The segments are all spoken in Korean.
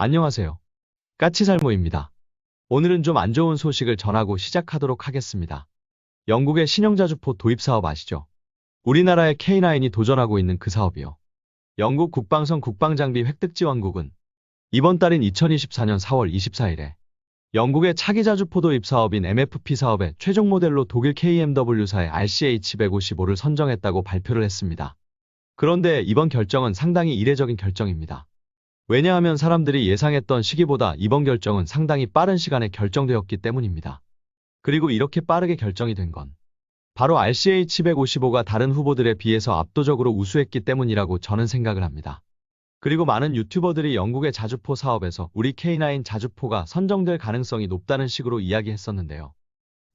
안녕하세요. 까치살모입니다. 오늘은 좀 안 좋은 소식을 전하고 시작하도록 하겠습니다. 영국의 신형자주포 도입 사업 아시죠? 우리나라의 K9이 도전하고 있는 그 사업이요. 영국 국방성 국방장비 획득 지원국은 이번 달인 2024년 4월 24일에 영국의 차기 자주포 도입 사업인 MFP 사업의 최종 모델로 독일 KMW사의 RCH-155를 선정했다고 발표를 했습니다. 그런데 이번 결정은 상당히 이례적인 결정입니다. 왜냐하면 사람들이 예상했던 시기보다 이번 결정은 상당히 빠른 시간에 결정되었기 때문입니다. 그리고 이렇게 빠르게 결정이 된 건 바로 RCH-155가 다른 후보들에 비해서 압도적으로 우수했기 때문이라고 저는 생각을 합니다. 그리고 많은 유튜버들이 영국의 자주포 사업에서 우리 K9 자주포가 선정될 가능성이 높다는 식으로 이야기했었는데요.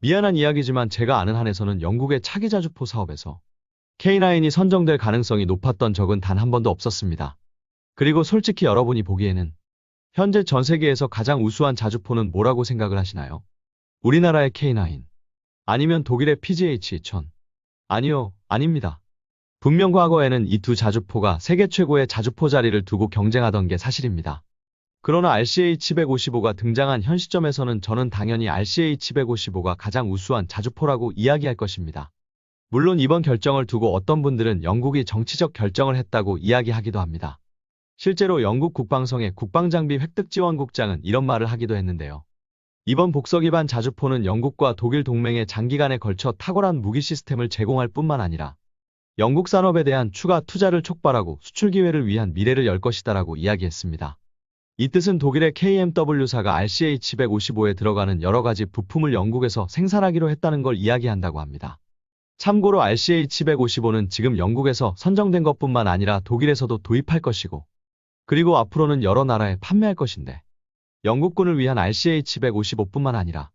미안한 이야기지만 제가 아는 한에서는 영국의 차기 자주포 사업에서 K9이 선정될 가능성이 높았던 적은 단 한 번도 없었습니다. 그리고 솔직히 여러분이 보기에는 현재 전 세계에서 가장 우수한 자주포는 뭐라고 생각을 하시나요? 우리나라의 K9? 아니면 독일의 PGH-2000? 아니요, 아닙니다. 분명 과거에는 이 두 자주포가 세계 최고의 자주포 자리를 두고 경쟁하던 게 사실입니다. 그러나 RCH-155가 등장한 현 시점에서는 저는 당연히 RCH-155가 가장 우수한 자주포라고 이야기할 것입니다. 물론 이번 결정을 두고 어떤 분들은 영국이 정치적 결정을 했다고 이야기하기도 합니다. 실제로 영국 국방성의 국방장비 획득지원국장은 이런 말을 하기도 했는데요. 이번 복서 기반 자주포는 영국과 독일 동맹에 장기간에 걸쳐 탁월한 무기 시스템을 제공할 뿐만 아니라 영국 산업에 대한 추가 투자를 촉발하고 수출 기회를 위한 미래를 열 것이다라고 이야기했습니다. 이 뜻은 독일의 KMW사가 RCH-155에 들어가는 여러 가지 부품을 영국에서 생산하기로 했다는 걸 이야기한다고 합니다. 참고로 RCH-155는 지금 영국에서 선정된 것뿐만 아니라 독일에서도 도입할 것이고 그리고 앞으로는 여러 나라에 판매할 것인데 영국군을 위한 RCH-155뿐만 아니라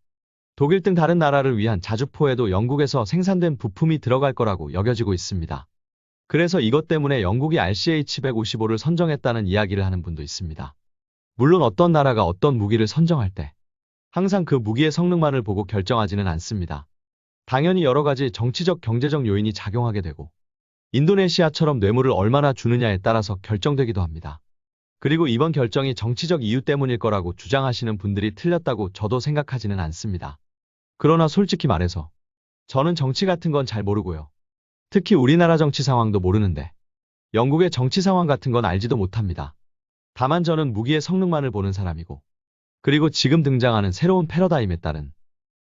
독일 등 다른 나라를 위한 자주포에도 영국에서 생산된 부품이 들어갈 거라고 여겨지고 있습니다. 그래서 이것 때문에 영국이 RCH-155를 선정했다는 이야기를 하는 분도 있습니다. 물론 어떤 나라가 어떤 무기를 선정할 때 항상 그 무기의 성능만을 보고 결정하지는 않습니다. 당연히 여러 가지 정치적 경제적 요인이 작용하게 되고 인도네시아처럼 뇌물을 얼마나 주느냐에 따라서 결정되기도 합니다. 그리고 이번 결정이 정치적 이유 때문일 거라고 주장하시는 분들이 틀렸다고 저도 생각하지는 않습니다. 그러나 솔직히 말해서 저는 정치 같은 건 잘 모르고요. 특히 우리나라 정치 상황도 모르는데 영국의 정치 상황 같은 건 알지도 못합니다. 다만 저는 무기의 성능만을 보는 사람이고 그리고 지금 등장하는 새로운 패러다임에 따른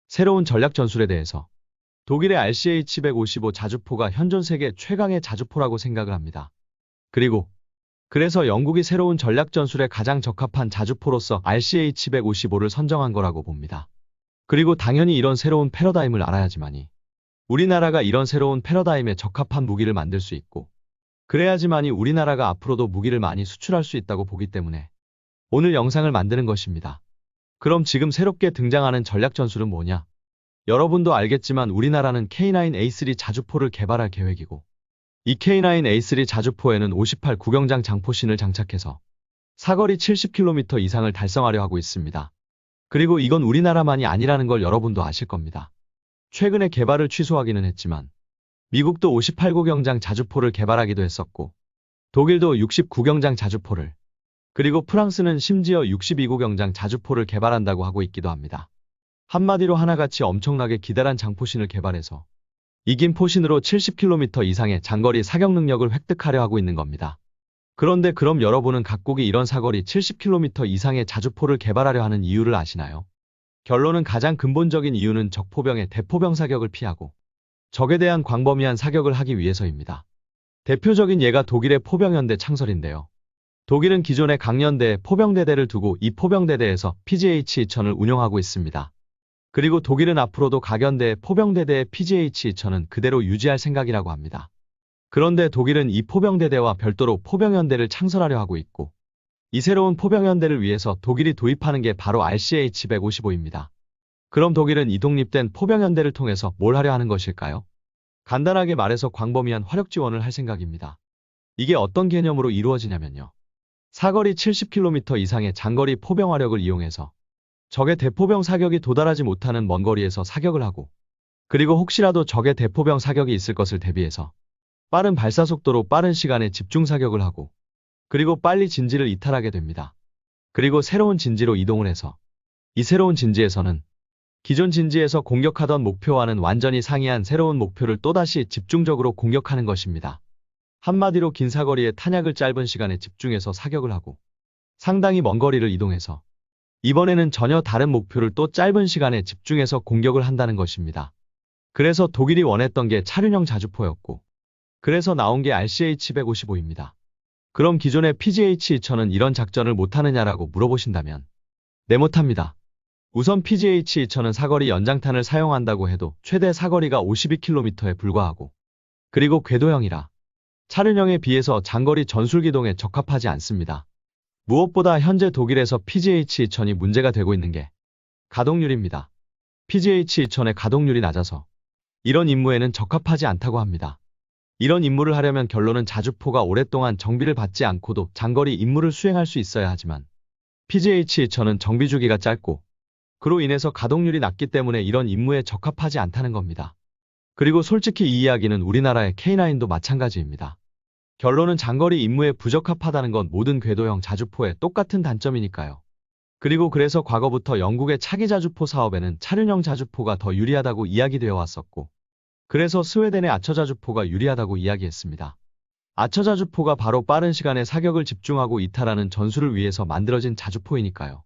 새로운 전략 전술에 대해서 독일의 RCH-155 자주포가 현존 세계 최강의 자주포라고 생각을 합니다. 그래서 영국이 새로운 전략 전술에 가장 적합한 자주포로서 RCH-155를 선정한 거라고 봅니다. 그리고 당연히 이런 새로운 패러다임을 알아야지만이 우리나라가 이런 새로운 패러다임에 적합한 무기를 만들 수 있고 그래야지만이 우리나라가 앞으로도 무기를 많이 수출할 수 있다고 보기 때문에 오늘 영상을 만드는 것입니다. 그럼 지금 새롭게 등장하는 전략 전술은 뭐냐? 여러분도 알겠지만 우리나라는 K9A3 자주포를 개발할 계획이고 이 K9A3 자주포에는 58 구경장 장포신을 장착해서 사거리 70km 이상을 달성하려 하고 있습니다. 그리고 이건 우리나라만이 아니라는 걸 여러분도 아실 겁니다. 최근에 개발을 취소하기는 했지만 미국도 58구경장 자주포를 개발하기도 했었고 독일도 69구경장 자주포를 그리고 프랑스는 심지어 62구경장 자주포를 개발한다고 하고 있기도 합니다. 한마디로 하나같이 엄청나게 기다란 장포신을 개발해서 이긴 포신으로 70km 이상의 장거리 사격 능력을 획득하려 하고 있는 겁니다. 그런데 그럼 여러분은 각국이 이런 사거리 70km 이상의 자주포를 개발하려 하는 이유를 아시나요? 결론은 가장 근본적인 이유는 적포병의 대포병 사격을 피하고 적에 대한 광범위한 사격을 하기 위해서입니다. 대표적인 예가 독일의 포병연대 창설인데요. 독일은 기존의 강연대에 포병대대를 두고 이 포병대대에서 PGH-2000을 운영하고 있습니다. 그리고 독일은 앞으로도 각연대의 포병대대의 PGH-2000은 그대로 유지할 생각이라고 합니다. 그런데 독일은 이 포병대대와 별도로 포병연대를 창설하려 하고 있고 이 새로운 포병연대를 위해서 독일이 도입하는 게 바로 RCH-155입니다. 그럼 독일은 이 독립된 포병연대를 통해서 뭘 하려 하는 것일까요? 간단하게 말해서 광범위한 화력 지원을 할 생각입니다. 이게 어떤 개념으로 이루어지냐면요. 사거리 70km 이상의 장거리 포병 화력을 이용해서 적의 대포병 사격이 도달하지 못하는 먼 거리에서 사격을 하고 그리고 혹시라도 적의 대포병 사격이 있을 것을 대비해서 빠른 발사 속도로 빠른 시간에 집중 사격을 하고 그리고 빨리 진지를 이탈하게 됩니다. 그리고 새로운 진지로 이동을 해서 이 새로운 진지에서는 기존 진지에서 공격하던 목표와는 완전히 상이한 새로운 목표를 또다시 집중적으로 공격하는 것입니다. 한마디로 긴 사거리의 탄약을 짧은 시간에 집중해서 사격을 하고 상당히 먼 거리를 이동해서 이번에는 전혀 다른 목표를 또 짧은 시간에 집중해서 공격을 한다는 것입니다. 그래서 독일이 원했던 게 차륜형 자주포였고 그래서 나온 게 RCH-155입니다. 그럼 기존의 PGH-2000은 이런 작전을 못하느냐라고 물어보신다면 네, 못합니다. 우선 PGH-2000은 사거리 연장탄을 사용한다고 해도 최대 사거리가 52km에 불과하고 그리고 궤도형이라 차륜형에 비해서 장거리 전술기동에 적합하지 않습니다. 무엇보다 현재 독일에서 PGH-2000이 문제가 되고 있는 게 가동률입니다. PGH-2000의 가동률이 낮아서 이런 임무에는 적합하지 않다고 합니다. 이런 임무를 하려면 결론은 자주포가 오랫동안 정비를 받지 않고도 장거리 임무를 수행할 수 있어야 하지만 PGH-2000은 정비 주기가 짧고 그로 인해서 가동률이 낮기 때문에 이런 임무에 적합하지 않다는 겁니다. 그리고 솔직히 이 이야기는 우리나라의 K9도 마찬가지입니다. 결론은 장거리 임무에 부적합하다는 건 모든 궤도형 자주포의 똑같은 단점이니까요. 그리고 그래서 과거부터 영국의 차기 자주포 사업에는 차륜형 자주포가 더 유리하다고 이야기되어 왔었고 그래서 스웨덴의 아처 자주포가 유리하다고 이야기했습니다. 아처 자주포가 바로 빠른 시간에 사격을 집중하고 이탈하는 전술을 위해서 만들어진 자주포이니까요.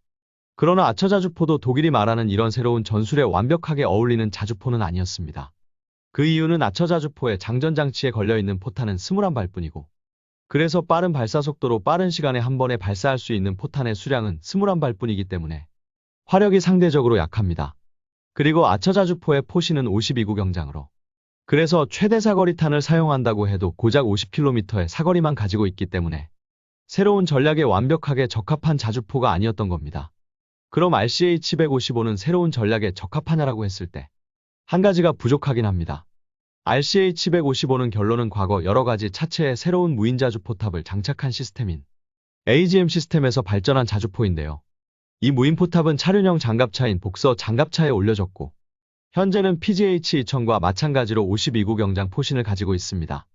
그러나 아처 자주포도 독일이 말하는 이런 새로운 전술에 완벽하게 어울리는 자주포는 아니었습니다. 그 이유는 아처 자주포의 장전장치에 걸려있는 포탄은 21발뿐이고 그래서 빠른 발사 속도로 빠른 시간에 한 번에 발사할 수 있는 포탄의 수량은 21발뿐이기 때문에 화력이 상대적으로 약합니다. 그리고 아처 자주포의 포신은 52구경장으로 그래서 최대 사거리탄을 사용한다고 해도 고작 50km의 사거리만 가지고 있기 때문에 새로운 전략에 완벽하게 적합한 자주포가 아니었던 겁니다. 그럼 RCH-155는 새로운 전략에 적합하냐라고 했을 때 한 가지가 부족하긴 합니다. RCH-155는 결론은 과거 여러가지 차체에 새로운 무인 자주 포탑을 장착한 시스템인 AGM 시스템에서 발전한 자주포인데요. 이 무인 포탑은 차륜형 장갑차인 복서 장갑차에 올려졌고 현재는 PGH-2000과 마찬가지로 52구경장 포신을 가지고 있습니다.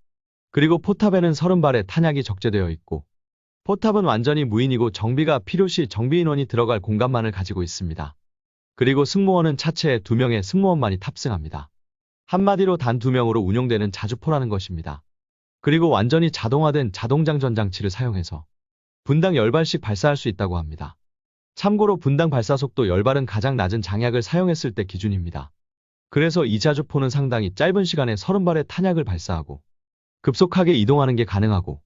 그리고 포탑에는 30발의 탄약이 적재되어 있고 포탑은 완전히 무인이고 정비가 필요시 정비 인원이 들어갈 공간만을 가지고 있습니다. 그리고 승무원은 차체에 2명의 승무원만이 탑승합니다. 한마디로 단 2명으로 운용되는 자주포라는 것입니다. 그리고 완전히 자동화된 자동장전 장치를 사용해서 분당 10발씩 발사할 수 있다고 합니다. 참고로 분당 발사 속도 10발은 가장 낮은 장약을 사용했을 때 기준입니다. 그래서 이 자주포는 상당히 짧은 시간에 30발의 탄약을 발사하고 급속하게 이동하는 게 가능하고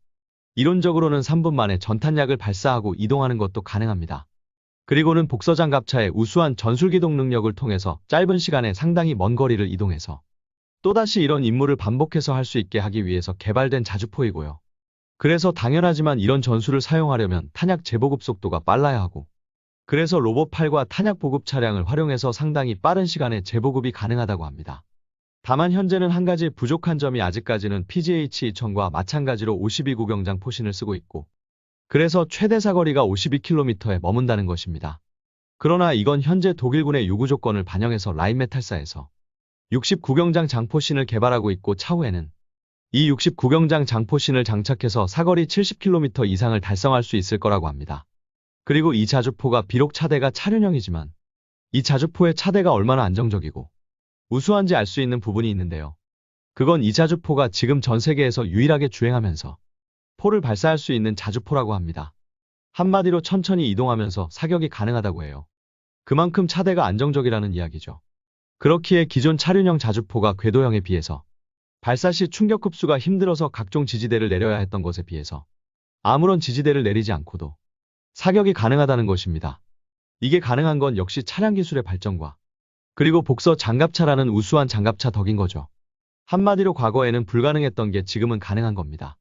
이론적으로는 3분 만에 전탄약을 발사하고 이동하는 것도 가능합니다. 그리고는 복서장갑차의 우수한 전술기동 능력을 통해서 짧은 시간에 상당히 먼 거리를 이동해서 또다시 이런 임무를 반복해서 할 수 있게 하기 위해서 개발된 자주포이고요. 그래서 당연하지만 이런 전술을 사용하려면 탄약 재보급 속도가 빨라야 하고 그래서 로봇8과 탄약 보급 차량을 활용해서 상당히 빠른 시간에 재보급이 가능하다고 합니다. 다만 현재는 한 가지 부족한 점이 아직까지는 PGH-2000과 마찬가지로 52구경장 포신을 쓰고 있고 그래서 최대 사거리가 52km에 머문다는 것입니다. 그러나 이건 현재 독일군의 요구 조건을 반영해서 라인메탈사에서 69경장 장포신을 개발하고 있고 차후에는 이 69경장 장포신을 장착해서 사거리 70km 이상을 달성할 수 있을 거라고 합니다. 그리고 이 자주포가 비록 차대가 차륜형이지만 이 자주포의 차대가 얼마나 안정적이고 우수한지 알 수 있는 부분이 있는데요. 그건 이 자주포가 지금 전 세계에서 유일하게 주행하면서 포를 발사할 수 있는 자주포라고 합니다. 한마디로 천천히 이동하면서 사격이 가능하다고 해요. 그만큼 차대가 안정적이라는 이야기죠. 그렇기에 기존 차륜형 자주포가 궤도형에 비해서 발사 시 충격 흡수가 힘들어서 각종 지지대를 내려야 했던 것에 비해서 아무런 지지대를 내리지 않고도 사격이 가능하다는 것입니다. 이게 가능한 건 역시 차량 기술의 발전과 그리고 복서 장갑차라는 우수한 장갑차 덕인 거죠. 한마디로 과거에는 불가능했던 게 지금은 가능한 겁니다.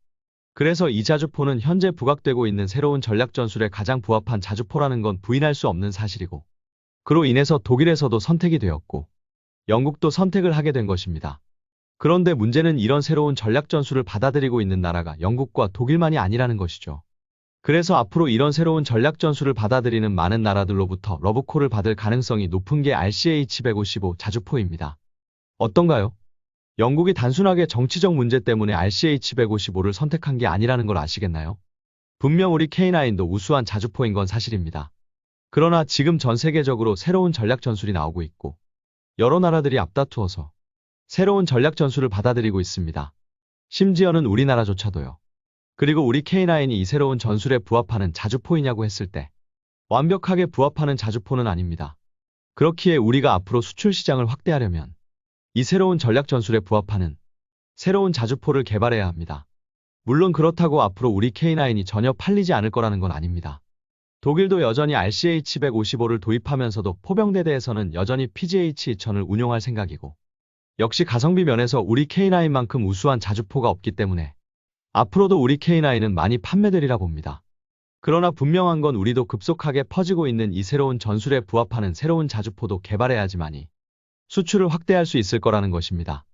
그래서 이 자주포는 현재 부각되고 있는 새로운 전략 전술에 가장 부합한 자주포라는 건 부인할 수 없는 사실이고 그로 인해서 독일에서도 선택이 되었고 영국도 선택을 하게 된 것입니다. 그런데 문제는 이런 새로운 전략 전술을 받아들이고 있는 나라가 영국과 독일만이 아니라는 것이죠. 그래서 앞으로 이런 새로운 전략 전술을 받아들이는 많은 나라들로부터 러브콜을 받을 가능성이 높은 게 RCH-155 자주포입니다. 어떤가요? 영국이 단순하게 정치적 문제 때문에 RCH-155를 선택한 게 아니라는 걸 아시겠나요? 분명 우리 K9도 우수한 자주포인 건 사실입니다. 그러나 지금 전 세계적으로 새로운 전략 전술이 나오고 있고 여러 나라들이 앞다투어서 새로운 전략 전술을 받아들이고 있습니다. 심지어는 우리나라조차도요. 그리고 우리 K9이 이 새로운 전술에 부합하는 자주포이냐고 했을 때 완벽하게 부합하는 자주포는 아닙니다. 그렇기에 우리가 앞으로 수출 시장을 확대하려면 이 새로운 전략 전술에 부합하는 새로운 자주포를 개발해야 합니다. 물론 그렇다고 앞으로 우리 K9이 전혀 팔리지 않을 거라는 건 아닙니다. 독일도 여전히 RCH-155를 도입하면서도 포병대대에서는 여전히 PGH-2000을 운용할 생각이고 역시 가성비 면에서 우리 K9만큼 우수한 자주포가 없기 때문에 앞으로도 우리 K9은 많이 판매되리라 봅니다. 그러나 분명한 건 우리도 급속하게 퍼지고 있는 이 새로운 전술에 부합하는 새로운 자주포도 개발해야지만이 수출을 확대할 수 있을 거라는 것입니다.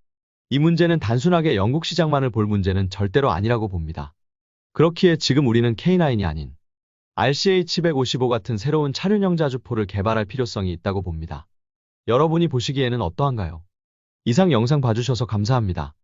이 문제는 단순하게 영국 시장만을 볼 문제는 절대로 아니라고 봅니다. 그렇기에 지금 우리는 K9이 아닌 RCH-155 같은 새로운 차륜형 자주포를 개발할 필요성이 있다고 봅니다. 여러분이 보시기에는 어떠한가요? 이상 영상 봐주셔서 감사합니다.